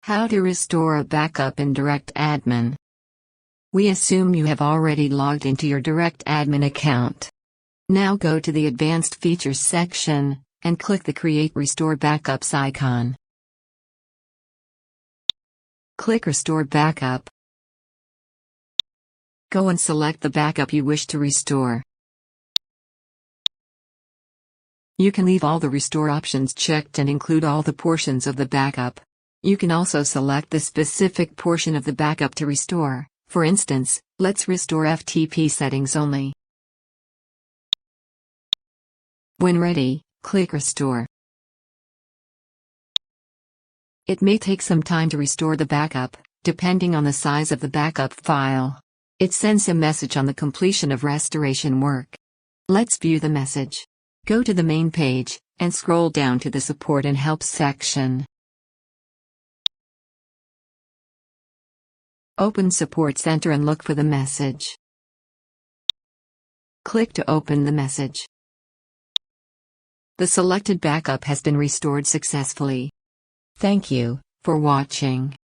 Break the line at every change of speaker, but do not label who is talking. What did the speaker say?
How to restore a backup in DirectAdmin. We assume you have already logged into your DirectAdmin account. Now go to the Advanced Features section, and click the Create Restore Backups icon. Click Restore Backup. Go and select the backup you wish to restore. You can leave all the restore options checked and include all the portions of the backup. You can also select the specific portion of the backup to restore. For instance, let's restore FTP settings only. When ready, click Restore. It may take some time to restore the backup, depending on the size of the backup file. It sends a message on the completion of restoration work. Let's view the message. Go to the main page, and scroll down to the Support and Help section. Open Support Center and look for the message. Click to open the message. The selected backup has been restored successfully. Thank you for watching.